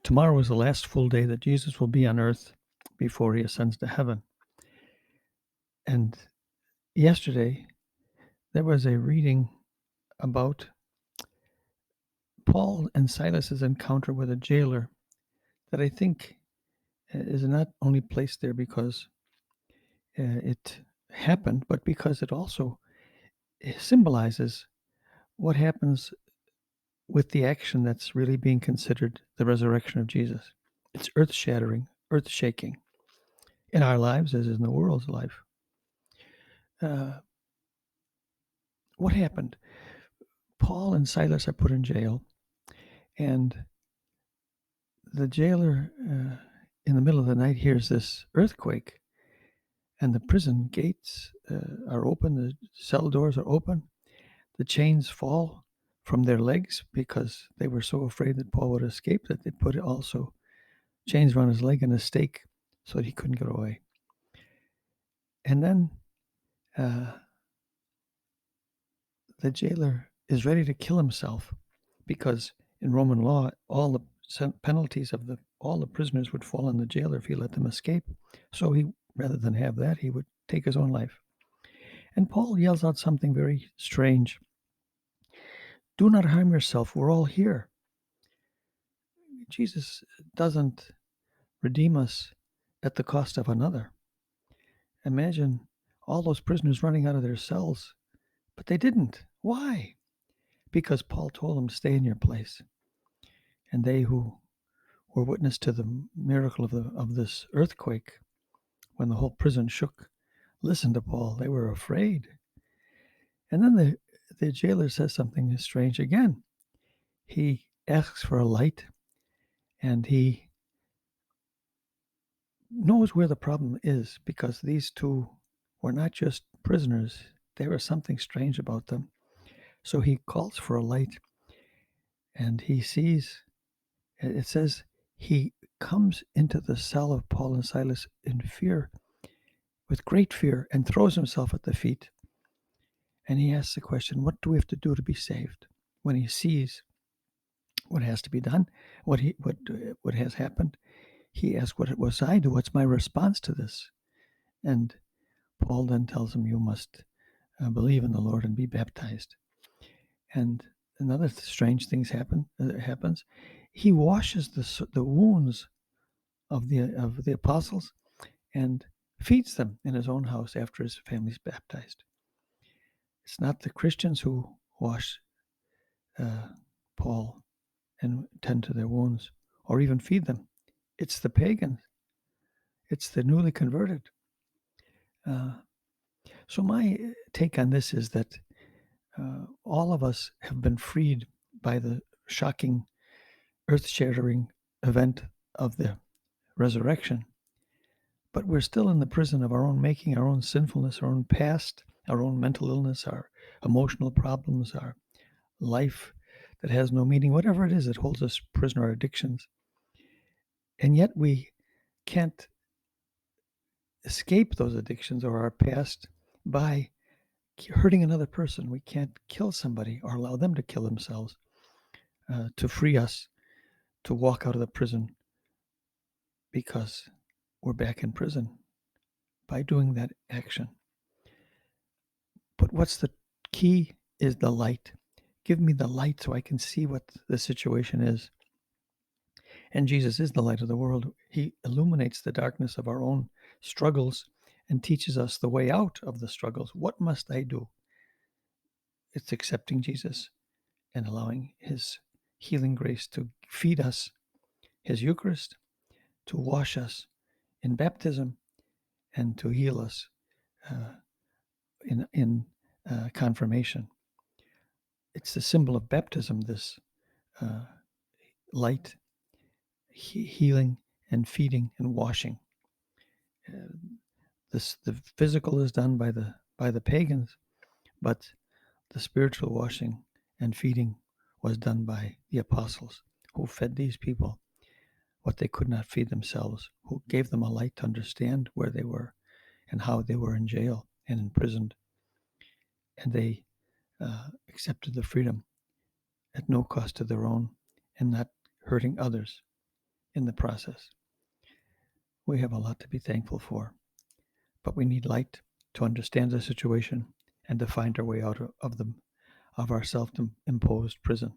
Tomorrow is the last full day that Jesus will be on earth before he ascends to heaven. And yesterday, there was a reading about Paul and Silas's encounter with a jailer that I think is not only placed there because it happened, but because it also symbolizes what happens with the action that's really being considered the resurrection of Jesus. It's earth-shattering, earth-shaking in our lives as in the world's life. What happened? Paul and Silas are put in jail, and the jailer, in the middle of the night, hears this earthquake, and the prison gates are open, the cell doors are open, the chains fall from their legs because they were so afraid that Paul would escape that they put also chains around his leg and a stake so that he couldn't get away. And then the jailer is ready to kill himself because in Roman law, all the penalties of all the prisoners would fall on the jailer if he let them escape. So he, rather than have that, he would take his own life. And Paul yells out something very strange. Do not harm yourself. We're all here. Jesus doesn't redeem us at the cost of another. Imagine all those prisoners running out of their cells, but they didn't. Why? Because Paul told them, stay in your place. And they who were witness to the miracle of this earthquake, when the whole prison shook, listened to Paul. They were afraid. And then the jailer says something strange again. He asks for a light, and he knows where the problem is because these two were not just prisoners. There was something strange about them. So he calls for a light, and he sees, it says, he comes into the cell of Paul and Silas in fear, with great fear, and throws himself at the feet. And he asks the question, what do we have to do to be saved? When he sees what has to be done, what has happened, he asks, what was I do? What's my response to this? And Paul then tells him, you must believe in the Lord and be baptized. And another strange thing happens. He washes the wounds of the apostles and feeds them in his own house after his family's baptized. It's not the Christians who wash Paul and tend to their wounds or even feed them. It's the pagans. It's the newly converted. So my take on this is that all of us have been freed by the shocking, earth-shattering event of the resurrection, but we're still in the prison of our own making, our own sinfulness, our own past, our own mental illness, our emotional problems, our life that has no meaning, whatever it is that holds us prisoner, our addictions. And yet we can't escape those addictions or our past by hurting another person. We can't kill somebody or allow them to kill themselves to free us to walk out of the prison because we're back in prison by doing that action. But what's the key is the light. Give me the light so I can see what the situation is. And Jesus is the light of the world. He illuminates the darkness of our own struggles and teaches us the way out of the struggles. What must I do? It's accepting Jesus and allowing his healing grace to feed us, his Eucharist, to wash us in baptism, and to heal us in confirmation. It's the symbol of baptism, this light, healing, and feeding and washing. The physical is done by the pagans, but the spiritual washing and feeding was done by the apostles who fed these people what they could not feed themselves, who gave them a light to understand where they were and how they were in jail and imprisoned. And they accepted the freedom at no cost to their own and not hurting others. in the process. We have a lot to be thankful for, but we need light to understand the situation and to find our way out of our self-imposed prison.